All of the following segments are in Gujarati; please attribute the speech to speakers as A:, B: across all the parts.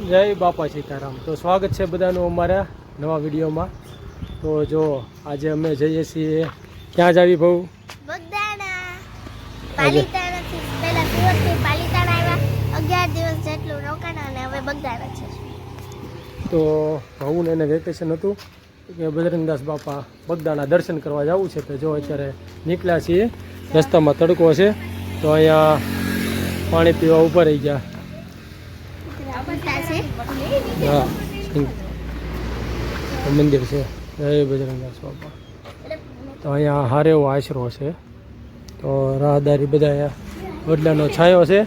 A: જય બાપા સીતારામ। તો સ્વાગત છે બધાનું અમારા નવા વિડીયોમાં। તો જો આજે અમે જઈએ છીએ ક્યાં જાવી ભાऊ?
B: બગદાણા। પાલીતાણાથી પહેલા સુરતથી પાલીતાણા આવ્યા 11 દિવસ જેટલું રોકાણા અને હવે બગદાણા છે।
A: તો ભાઉને એને વેકેશન હતું કે બજરંગદાસ બાપા બગદાણા દર્શન કરવા જવું છે। તો જો અત્યારે નીકળ્યા છીએ, રસ્તામાં તડકો છે તો અહીંયા પાણી પીવા ઊભા રહી ગયા। હા, મંદિર છે જય બજરંગદાસ બાપા। તો અહીંયા હારે એવો આશરો છે। તો રાહદારી બધા વડલાનો છાંયો છે।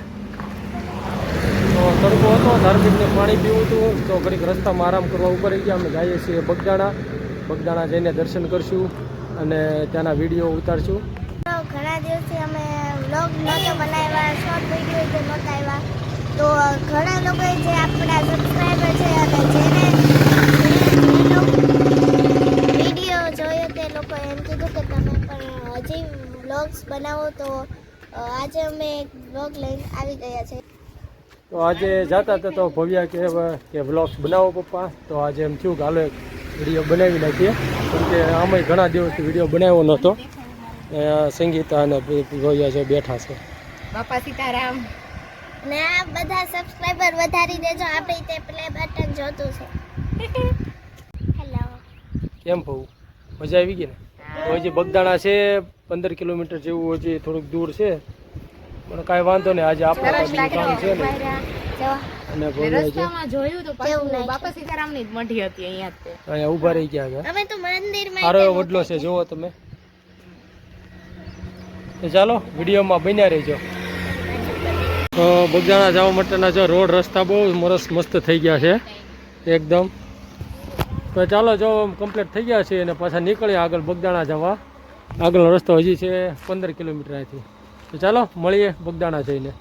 A: તો તડકો હતો, ધાર્મિકને પાણી પીવું હતું તો ઘડીક રસ્તામાં આરામ કરવા ઉપર રહી ગયા। અમે જઈએ છીએ બગદાણા જઈને દર્શન કરશું અને ત્યાંના વિડીયો ઉતારશું।
B: ઘણા દિવસથી અમે વ્લોગ નહોતો બનાવ્યા, શોર્ટ વિડીયો તો નહોતા આવ્યા। તો ઘણા લોકોએ જે આપણા સબસ્ક્રાઈબર છે અને જેને વિડીયો જોયો તે લોકોએ એમ કીધું કે તમે પણ હજી વ્લોગ્સ બનાવો। તો આજે અમે એક વ્લોગ લઈને આવી ગયા છે।
A: તો આજે જતા હતા તો ભવ્યા કે વ્લોગ્સ બનાવો પપ્પા। તો આજે એમ થયું કે હાલો એક વિડીયો બનાવી નાખીએ, કેમ કે આમાં ઘણા દિવસથી વિડીયો બનાવ્યો નહોતો। સંગીતા અને ભવ્યા જો બેઠા છે।
C: બાપા સીતારામ।
B: ને આ બધા સબસ્ક્રાઇબર વધારી દેજો, આપણે તે પ્લે બટન જોતું છે। હેલો,
A: કેમ ભાऊ મજા આવી ગઈ ને? તો હજી બગદાણા છે 15 કિલોમીટર જેવું, હજી થોડુંક દૂર છે પણ કાંઈ વાંધો નહીં। આજે આપણે કામ છે ને અને
C: રસ્તામાં જોયું તો પાછું બાપા સીતારામની જ મઢી હતી
A: અહીંયા ઊભા રહી ગયા।
B: અમે તો મંદિરમાં
A: સારો એવો વડલો છે, જોવો તમે। તો ચાલો વિડીયોમાં બન્યા રહેજો। તો બગદાણા જવા માટેના જો રોડ રસ્તા બહુ મસ્ત થઈ ગયા છે એકદમ। તો ચાલો જો કમ્પ્લીટ થઈ ગયા છે અને પાછા નીકળીએ આગળ બગદાણા જવા। આગળનો રસ્તો હજી છે 15 કિલોમીટર અહીંથી। તો ચાલો મળીએ બગદાણા જઈને।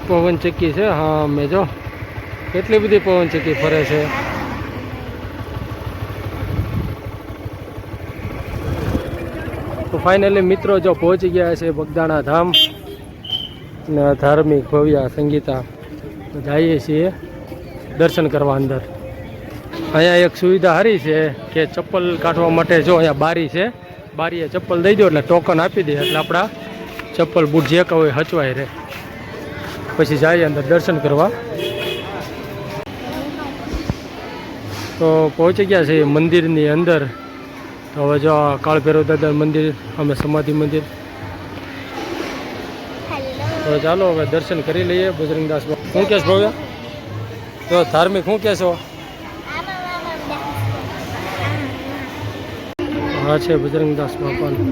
A: પવન ચક્કી છે, હા મેં જો કેટલી બધી પવન ચક્કી ફરે છે। તો ફાઇનલી મિત્રો જો પહોંચી ગયા છે બગદાણા ધામ ને ધાર્મિક ભવ્યા સંગીતા। તો જઈએ છીએ દર્શન કરવા અંદર। અહીંયા એક સુવિધા સારી છે કે ચપ્પલ કાઢવા માટે જો અહીંયા બારી છે, બારીએ ચપ્પલ દઈ દો એટલે ટોકન આપી દે એટલે આપણા ચપ્પલ બૂટ જે કહો એ હચવાય રહે। પછી જઈએ અંદર દર્શન કરવા। તો પહોંચી ગયા છે મંદિરની અંદર। તો હવે જો કાળભૈરવ દાદા મંદિર, અમે સમાધિ મંદિર। તો ચાલો હવે દર્શન કરી લઈએ બજરંગદાસ બાપા। શું કહેશ ભવ્યા? તો ધાર્મિક શું કહેશો? હા છે બજરંગદાસ બાપાનું।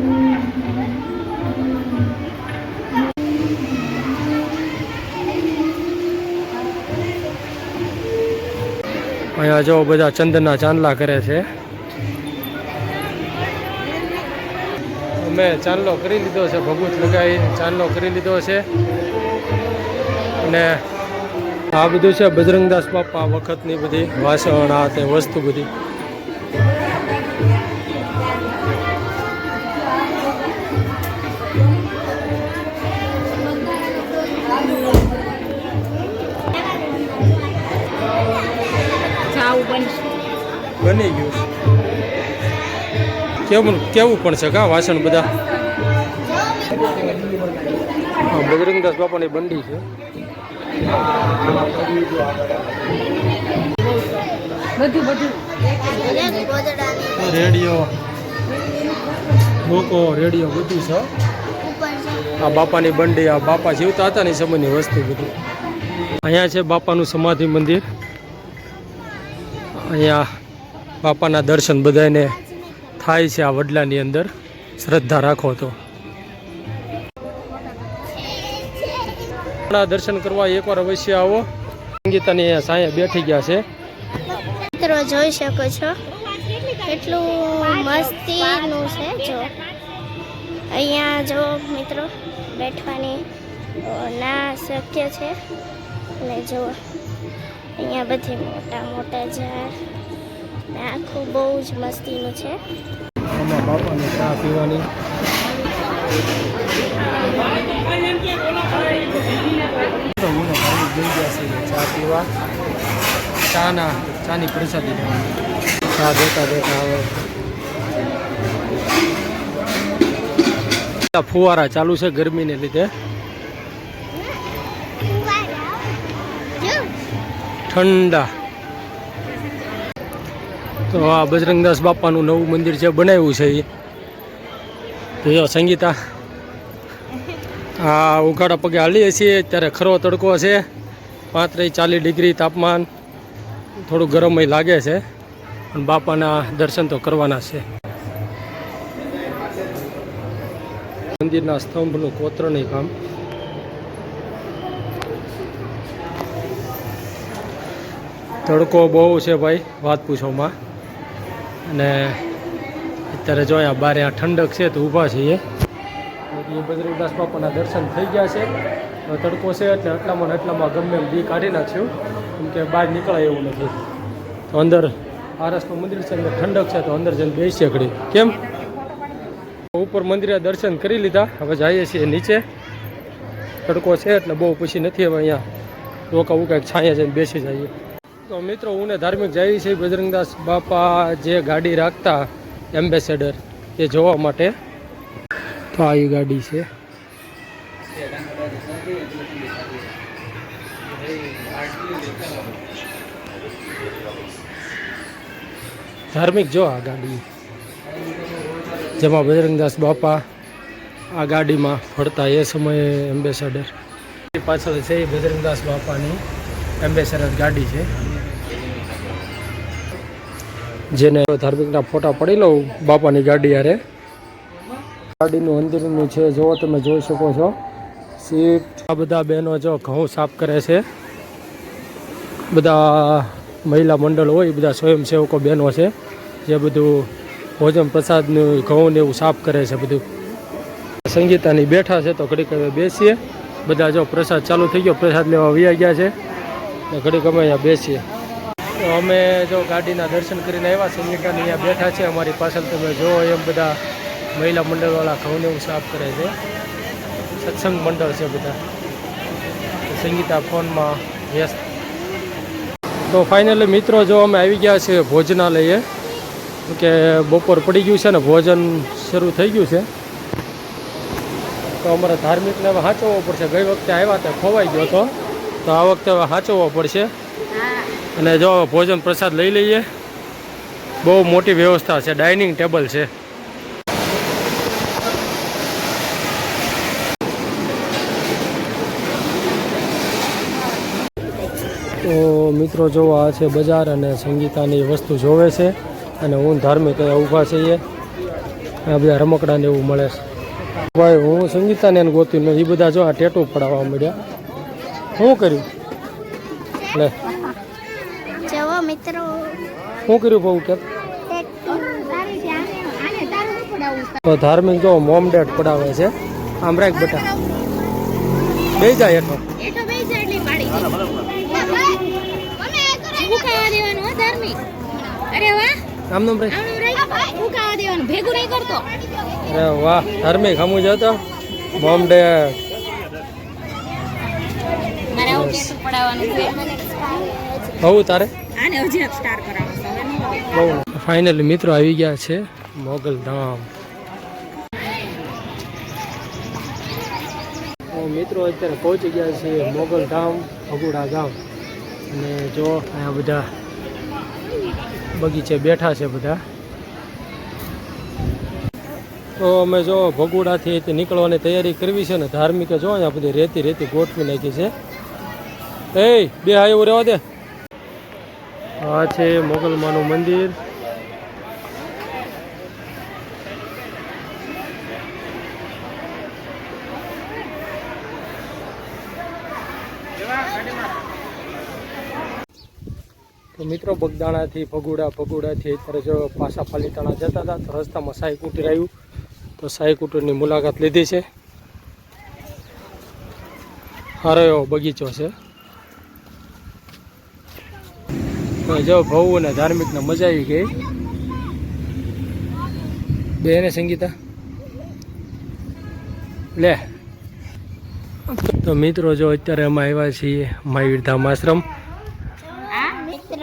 A: અહીંયા જો બધા ચંદનના ચાંદલા કરે છે। અમે ચાંદલો કરી લીધો છે, ભગવત લગાવી ચાંદલો કરી લીધો છે અને આ બધું છે બજરંગદાસ બાપા વખતની બધી વાસણ, આ તે વસ્તુ બધી। બની ગયું કેવું પણ છે કા વાસણ બધા। હા, બજરંગદાસ બાપાની બંડી છે। રેડિયો, લોકો રેડિયો બધું છે। આ બાપાની બંડી, આ બાપા જીવતા હતા ને સમયની વસ્તુ બધી। અહીંયા છે બાપાનું સમાધિ મંદિર। અહીંયા બાપાના દર્શન બધાને થાય છે આ વડલાની અંદર, શ્રદ્ધા રાખો તો। દર્શન કરવા એકવાર અવશ્ય આવો। સંગીતાની સાંયે બેઠી ગયા છે।
B: મિત્રો જોઈ શકો છો કેટલું મસ્તીનું છે। જો અહીંયા જો મિત્રો બેઠવાની ના શક્ય છે અને જો અહીંયા બધી મોટા મોટા ઝાડ ને આખું બહુ જ મસ્તીનું છે।
A: બાપાનું ચા પીવાની. તો હું ને ભાઈ જઈ ગયા છે ચા પીવા. ચાની પ્રસાદી લેવાની. ચા દેતા હવે ફુવારા ચાલુ છે ગરમીને લીધે. ઠંડા. તો આ બજરંગદાસ બાપાનું નવું મંદિર જે બનાવ્યું છે એ તો જો સંગીતા આ ઉઘાડા પગે હાલીએ છીએ. ત્યારે ખરો તડકો છે, 35-40 ડિગ્રી તાપમાન, થોડું ગરમય લાગે છે. પણ બાપાના દર્શન તો કરવાના છે. મંદિરના સ્તંભનું કોતરણી કામ. તડકો બહુ છે ભાઈ, વાત પૂછોમાં. અને અત્યારે જો અહીંયા બારે આ ઠંડક છે તો ઊભા છીએ. બજરંગદાસ બાપાના દર્શન થઈ ગયા છે. તડકો છે એટલે એટલામાં ગમે એમ દી કાઢી નાખ્યું, કેમ કે બહાર નીકળાય એવું નથી. તો અંદર આરસનું મંદિર છે, અંદર ઠંડક છે તો અંદર જઈને બેસીએ ઘડી. કેમ ઉપર મંદિરે દર્શન કરી લીધા, હવે જઈએ છીએ નીચે. તડકો છે એટલે બહુ પછી નથી હવે અહીંયા રોકાવું, કાંઈક છાંયા જઈને બેસી જઈએ. તો મિત્રો હું ને ધાર્મિક જઈએ છીએ બજરંગદાસ બાપા જે ગાડી રાખતા એમ્બેસેડર એ જોવા માટે. તો આ એ ગાડી છે. ધાર્મિક જો આ ગાડી જેમાં બજરંગદાસ બાપા આ ગાડીમાં ફરતા એ સમયે એમ્બેસેડર. પાછળ છે એ બજરંગદાસ બાપાની એમ્બેસેડર ગાડી છે, જેને ધાર્મિકના ફોટા પડી લઉં બાપાની ગાડી યારે. ગાડીનું અંદરનું છે જો તમે જોઈ શકો છો. સીટ. આ બધા બહેનો જો ઘઉં સાફ કરે છે. બધા મહિલા મંડળ હોય, બધા સ્વયંસેવકો બહેનો છે જે બધું ભોજન પ્રસાદનું ઘઉં ને એવું સાફ કરે છે બધું. સંગીતાની બેઠા છે તો ઘડીક હવે બેસીએ. બધા જો પ્રસાદ ચાલુ થઈ ગયો, પ્રસાદ લેવા વયા ગયા છે ને ઘડીક અમે અહીંયા બેસીએ. તો અમે જો ગાડીના દર્શન કરીને આવ્યા. સંગીતાની અહીંયા બેઠા છે અમારી પાછળ, તમે જો એમ બધા મહિલા મંડળવાળા ઘઉંને એવું સાફ કરે છે. સત્સંગ મંડળ છે બધા. સંગીતા ફોનમાં વ્યસ્ત. તો ફાઇનલી મિત્રો જો અમે આવી ગયા છીએ ભોજનાલયે, કે બપોર પડી ગયું છે ને ભોજન શરૂ થઈ ગયું છે. તો અમારે ધાર્મિકને હવે સાચવવો પડશે. ગઈ વખતે આવ્યા ત્યાં ખોવાઈ ગયો હતો, તો આ વખતે હવે સાચવવો પડશે. અને જો ભોજન પ્રસાદ લઈ લઈએ. બહુ મોટી વ્યવસ્થા છે, ડાઇનિંગ ટેબલ છે. તો મિત્રો જો આ છે બજાર અને સંગીતાની વસ્તુ જોવે છે અને હું ધાર્મિક અહીંયા ઊભા છીએ. આ બધા રમકડાને એવું મળે છે. ભાઈ હું સંગીતાને એને ગોતી નથી, એ બધા જો આ ટેટુ પડાવવા મળ્યા. શું કર્યું લે
B: જવો મિત્રો,
A: શું કર્યું બહુ કે? તો ધાર્મિક જો મોમ ડેટ પડાવે છે. આમ રાખ બેટા, બે જાય હેઠો. આમ નામ રાખ. અરે વાહ ધાર્મિક હમું જતો મોમ ડેટ. બહુ તારે બહુ. ફાઇનલી મિત્રો આવી ગયા છે મોગલ ધામ. મિત્રો અત્યારે પહોંચી ગયા છે મોગલ ધામ ભગુડા ગામ. અને જો અહીંયા બધા બગીચે બેઠા છે બધા. તો અમે જો ભગુડાથી નીકળવાની તૈયારી કરવી છે ને ધાર્મિકે જો અહીંયા બધી રેતી ગોઠવી નાખી છે. એ બે હા એવું રહેવા દે. આ છે મોગલમાનું મંદિર. તો મિત્રો બગદાણાથી ભગુડાથી અત્યારે જો પાછા પાલીતાણા જતા હતા તો રસ્તામાં સાઈ કુટીર આવ્યું, તો સાઈ કુટીરની મુલાકાત લીધી છે. સારો એવો બગીચો છે. જો ભવ અને ધાર્મિકને મજા આવી ગઈ. બેને સંગીતા લે. તો મિત્રો જો અત્યારે અમે આવ્યા છીએ મહાવીર ધામ આશ્રમ.
B: મિત્ર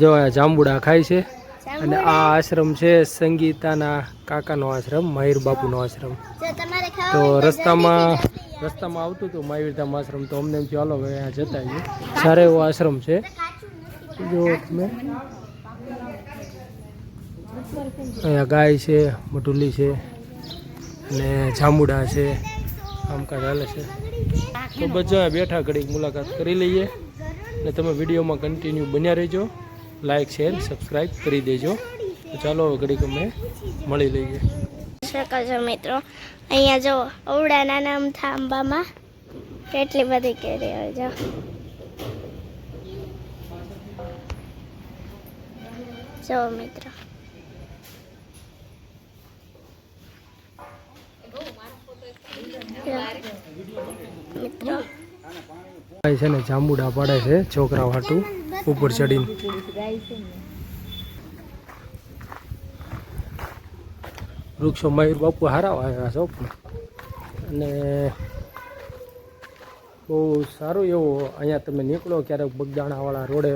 A: જો આ જાંબુડા ખાય છે અને આ આશ્રમ છે સંગીતાના કાકાનો આશ્રમ, મહાવીર બાપુનો આશ્રમ.
B: જો તમારે ખાવા
A: તો
B: હોય તો
A: રસ્તામાં
B: જલ્દીથી
A: રસ્તામાં આવતું હતું મહાવીર ધામ આશ્રમ, તો અમને એમ થયું હાલો હવે અહીંયા જતા આવીએ. સારો એવો આશ્રમ છે. જો તમે અહીંયા ગાય છે, મટુલી છે અને જાંબુડા છે, કામકાજ હાલે છે. તો બસ જો અહીંયા બેઠા ઘડીક મુલાકાત કરી લઈએ અને તમે વિડીયોમાં કન્ટિન્યુ બન્યા રહેજો, લાઇક શેર સબસ્ક્રાઈબ કરી દેજો. તો ચાલો હવે ઘડીક અમે મળી લઈએ.
B: શકો છો મિત્રો, અહીંયા જો અવડા નાના અમથા આંબામાં કેટલી બધી કેરી હોય. જો જો મિત્રો, મિત્રો
A: ગાય છે ને જાંબુડા પાડે છે છોકરા હાટું ઉપર ચડીને. વૃક્ષો મયુર બાપુ હારા આવ્યા છો અને બહુ સારું એવું અહીંયા તમે નીકળો ક્યારેક બગદાણાવાળા રોડે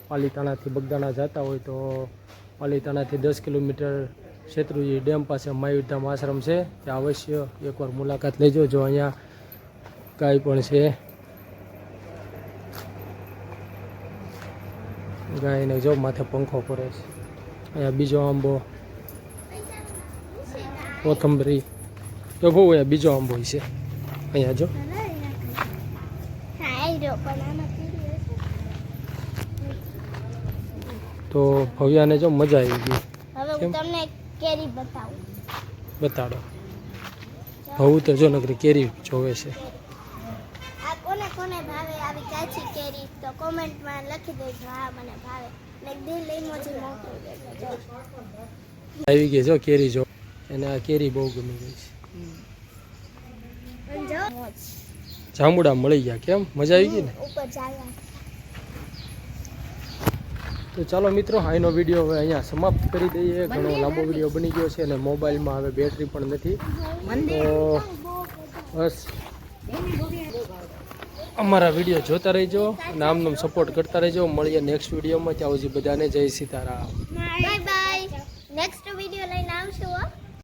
A: પાલીતાણાથી બગદાણા જતા હોય તો પાલીતાણાથી 10 કિલોમીટર શેત્રુંજી ડેમ પાસે મહાવીર ધામ આશ્રમ છે, ત્યાં અવશ્ય એકવાર મુલાકાત લેજો. જો અહીંયા ગાય પણ છે, ગાયને જો માથે પંખો કરે છે. અહીંયા બીજો આંબો કોથંબરી તો બહુ અહીંયા બીજો આંબો છે. અહીંયા જો
B: હા આવી રહ્યો પણ આમાં કેરી હશે.
A: તો ભવ્યાને જો મજા આવી ગઈ.
B: હવે હું તમને કેરી બતાવું.
A: બતાડો. ભવું તો જો નકરી કેરી જોવે છે.
B: આ કોને કોને ભાવે આવી કાચી કેરી તો કોમેન્ટમાં લખી દેજો. હા મને ભાવે ને દિલ ઇમોજી મોકલી દેજો. જો
A: આવી ગઈ જો કેરી જો, એને આ કેરી બહુ ગમી ગઈ છે.
B: પણ જો મોજ
A: જાંબુડા મળી ગયા, કેમ મજા આવી ગઈ ને.
B: ઉપર ચાલવા.
A: તો ચાલો મિત્રો, આનો વિડીયો હવે અહીંયા સમાપ્ત કરી દઈએ. ઘણો લાંબો વિડીયો બની ગયો છે અને મોબાઈલમાં હવે બેટરી પણ નથી. તો બસ અમારા વિડીયો જોતા રહેજો અને આમનો સપોર્ટ કરતા રહેજો. મળીએ નેક્સ્ટ વિડીયોમાં. ત્યાં સુધી બધાને જય Sitaram.
B: Bye bye. Next video લઈને આવશું હો.